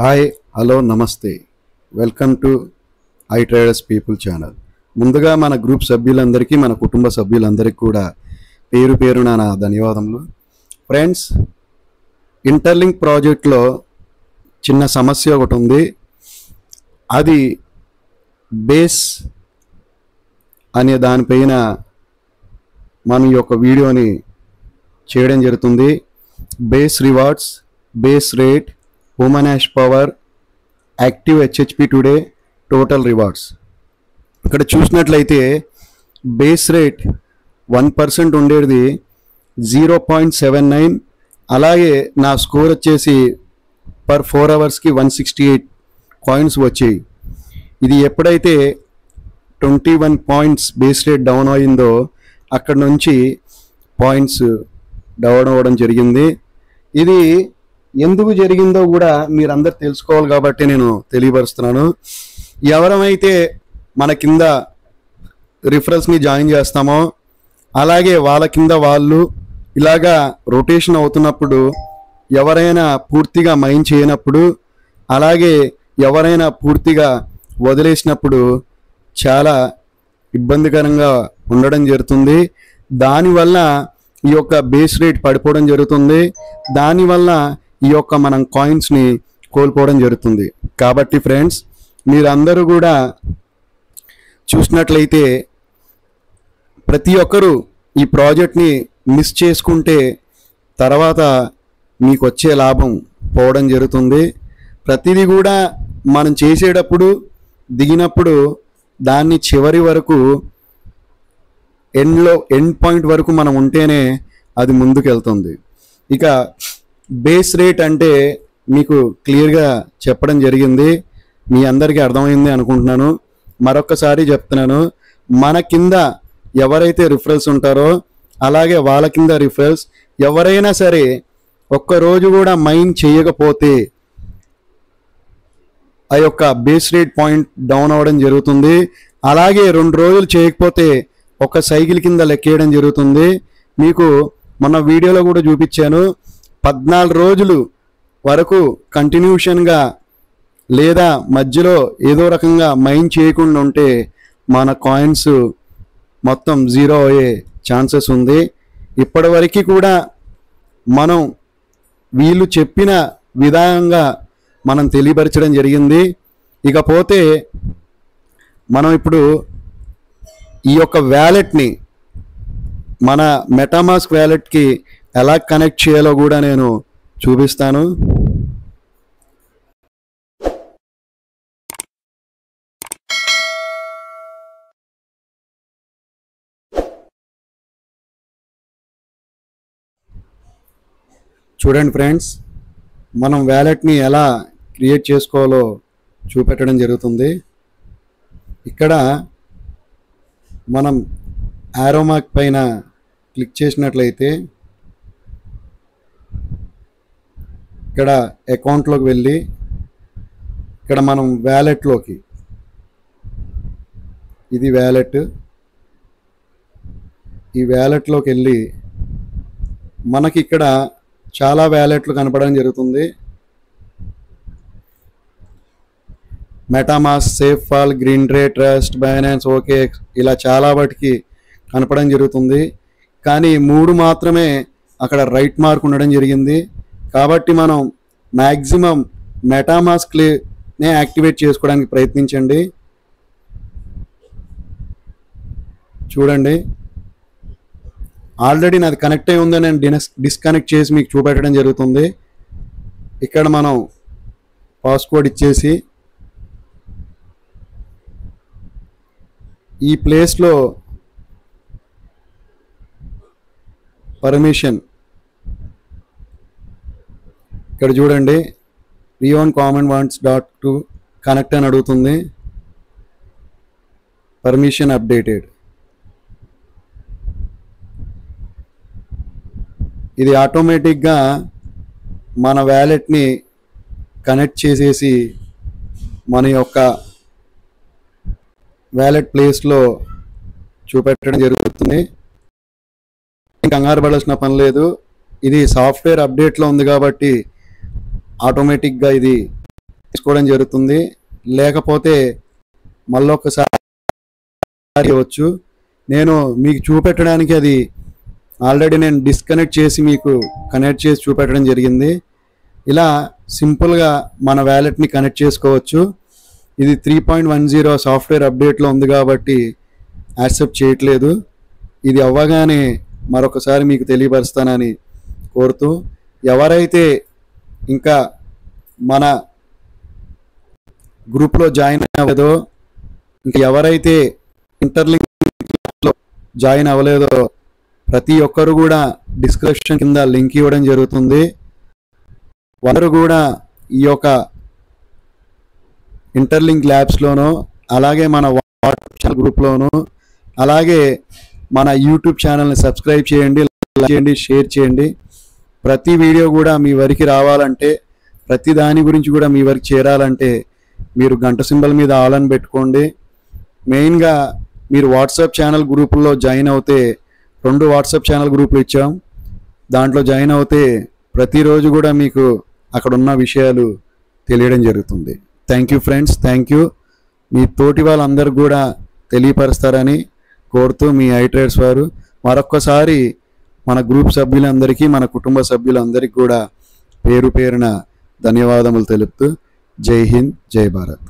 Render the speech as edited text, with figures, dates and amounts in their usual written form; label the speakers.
Speaker 1: Hi hello నమస్తే welcome to I traders people channel. ముందుగా మన గ్రూప్ సభ్యులందరికీ మన కుటుంబ సభ్యులందరికీ కూడా పేరు పేరున నా ధన్యవాదములు. ఫ్రెండ్స్, ఇంటర్లింక్ ప్రాజెక్ట్లో చిన్న సమస్య ఒకటి ఉంది. అది బేస్ అనే దానిపైన మనం ఈ యొక్క వీడియోని చేయడం జరుగుతుంది. Base rewards, base rate, human hash power, active HHP today, total rewards. ఇక్కడ చూసినట్లయితే బేస్ రేట్ 1% ఉండేది 0.79. అలాగే నా స్కోర్ వచ్చేసి పర్ 4 అవర్స్కి 168 కాయిన్స్ వచ్చాయి. ఇది ఎప్పుడైతే 21 పాయింట్స్ బేస్ రేట్ డౌన్ అయిందో అక్కడ నుంచి పాయింట్స్ డౌన్ అవ్వడం జరిగింది. ఇది ఎందుకు జరిగిందో కూడా మీరందరూ తెలుసుకోవాలి కాబట్టి నేను తెలియపరుస్తున్నాను. ఎవరైతే మన కింద రిఫరల్స్ని జాయిన్ చేస్తామో అలాగే వాళ్ళ కింద వాళ్ళు ఇలాగా రొటేషన్ అవుతున్నప్పుడు ఎవరైనా పూర్తిగా మైండ్ చేయనప్పుడు అలాగే ఎవరైనా పూర్తిగా వదిలేసినప్పుడు చాలా ఇబ్బందికరంగా ఉండడం జరుగుతుంది. దానివల్ల ఈ యొక్క బేస్ రేట్ పడిపోవడం జరుగుతుంది. దానివల్ల ఈ యొక్క మనం కాయిన్స్ని కోల్పోవడం జరుగుతుంది. కాబట్టి ఫ్రెండ్స్, మీరందరూ కూడా చూసినట్లయితే ప్రతి ఒక్కరూ ఈ ప్రాజెక్ట్ని మిస్ చేసుకుంటే తర్వాత మీకు వచ్చే లాభం పోవడం జరుగుతుంది. ప్రతిదీ కూడా మనం చేసేటప్పుడు దిగినప్పుడు దాన్ని చివరి వరకు ఎండ్ పాయింట్ వరకు మనం ఉంటేనే అది ముందుకు వెళ్తుంది. ఇక బేస్ రేట్ అంటే మీకు క్లియర్గా చెప్పడం జరిగింది, మీ అందరికీ అర్థమైంది అనుకుంటున్నాను. మరొకసారి చెప్తున్నాను, మన కింద ఎవరైతే రిఫరల్స్ ఉంటారో అలాగే వాళ్ళ కింద రిఫరల్స్ ఎవరైనా సరే ఒక్కరోజు కూడా మైండ్ చేయకపోతే ఆ యొక్క బేస్ రేట్ పాయింట్ డౌన్ అవ్వడం జరుగుతుంది. అలాగే 2 రోజులు చేయకపోతే ఒక సైకిల్ కింద లెక్కేయడం జరుగుతుంది. మీకు మొన్న వీడియోలో కూడా చూపించాను. 14 రోజులు వరకు కంటిన్యూషన్గా లేదా మధ్యలో ఏదో రకంగా మైండ్ చేయకుండా ఉంటే మన కాయిన్స్ మొత్తం జీరో అయ్యే ఛాన్సెస్ ఉంది. ఇప్పటివరకు కూడా మనం వీళ్ళు చెప్పిన విధంగా మనం తెలియపరచడం జరిగింది. ఇకపోతే మనం ఇప్పుడు ఈ యొక్క వ్యాలెట్ని మన మెటామాస్క్ వ్యాలెట్కి ఎలా కనెక్ట్ చేయాలో కూడా నేను చూపిస్తాను. చూడండి ఫ్రెండ్స్, మనం వ్యాలెట్ని ఎలా క్రియేట్ చేసుకోవాలో చూపెట్టడం జరుగుతుంది. ఇక్కడ మనం యారో మార్క్ పైన క్లిక్ చేసినట్లయితే ఇక్కడ అకౌంట్లోకి వెళ్ళి ఇక్కడ మనం వ్యాలెట్లోకి, ఇది వ్యాలెట్, ఈ వ్యాలెట్లోకి వెళ్ళి మనకి ఇక్కడ చాలా వ్యాలెట్లు కనపడడం జరుగుతుంది. మెటామాస్క్, సేఫ్ ఫాల్, గ్రీన్ రే, ట్రస్ట్, బైనాన్స్, ఓకే, ఇలా చాలా వాటికి కనపడడం జరుగుతుంది. కానీ 3 మాత్రమే అక్కడ రైట్ మార్క్ ఉండడం జరిగింది. కాబట్టి మనం మ్యాక్సిమం మెటామాస్క్నే యాక్టివేట్ చేసుకోవడానికి ప్రయత్నించండి. చూడండి, ఆల్రెడీ నాది కనెక్ట్ అయి ఉందని నేను డిస్కనెక్ట్ చేసి మీకు చూపెట్టడం జరుగుతుంది. ఇక్కడ మనం పాస్వర్డ్ ఇచ్చేసి ఈ ప్లేస్లో పర్మిషన్, ఇక్కడ చూడండి, rayon common wants .to connect అని అడుగుతుంది. Permission updated. ఇది ఆటోమేటిక్గా మన వ్యాలెట్ని కనెక్ట్ చేసేసి మన యొక్క వ్యాలెట్ ప్లేస్లో చూపెట్టడం జరుగుతుంది. కంగారు పడాల్సిన పని లేదు. ఇది సాఫ్ట్వేర్ అప్డేట్లో ఉంది కాబట్టి ఆటోమేటిక్గా ఇది తీసుకోవడం జరుగుతుంది. లేకపోతే మళ్ళొకసారి ఇవ్వచ్చు. నేను మీకు చూపెట్టడానికి అది ఆల్రెడీ నేను డిస్కనెక్ట్ చేసి మీకు కనెక్ట్ చేసి చూపెట్టడం జరిగింది. ఇలా సింపుల్గా మన వ్యాలెట్ని కనెక్ట్ చేసుకోవచ్చు. ఇది 3.10 సాఫ్ట్వేర్ అప్డేట్లో ఉంది కాబట్టి యాక్సెప్ట్ చేయట్లేదు. ఇది అవ్వగానే మరొకసారి మీకు తెలియపరుస్తానని కోరుతూ, ఎవరైతే ఇంకా మన గ్రూప్లో జాయిన్ అవ్వలేదో, ఇంకా ఎవరైతే ఇంటర్లింక్లో జాయిన్ అవ్వలేదో ప్రతి ఒక్కరు కూడా డిస్క్రిప్షన్ కింద లింక్ ఇవ్వడం జరుగుతుంది. వారు కూడా ఈ యొక్క ఇంటర్లింక్ ల్యాబ్స్లోనూ, అలాగే మన వాట్సాప్ ఛానల్ గ్రూప్లోనూ, అలాగే మన యూట్యూబ్ ఛానల్ని సబ్స్క్రైబ్ చేయండి, లైక్ చేయండి, షేర్ చేయండి. ప్రతి వీడియో కూడా మీ వరకు రావాలంటే, ప్రతి దాని గురించి కూడా మీ వరకు చేరాలంటే మీరు గంట సింబల్ మీద ఆల్ అని పెట్టుకోండి. మెయిన్గా మీరు వాట్సాప్ ఛానల్ గ్రూపుల్లో జాయిన్ అవుతే, 2 వాట్సాప్ ఛానల్ గ్రూపులు ఇచ్చాం, దాంట్లో జాయిన్ అవుతే ప్రతిరోజు కూడా మీకు అక్కడ ఉన్న విషయాలు తెలియడం జరుగుతుంది. Thank you friends, thank you. మీ తోటి వాళ్ళందరూ కూడా తెలియపరుస్తారని కోరుతూ మీ ఐట్రేడ్స్ వారు మరొక్కసారి మన గ్రూప్ సభ్యులందరికీ, మన కుటుంబ సభ్యులందరికీ కూడా పేరు పేరున ధన్యవాదములు తెలుపుతూ జై హింద్, జై భారత్.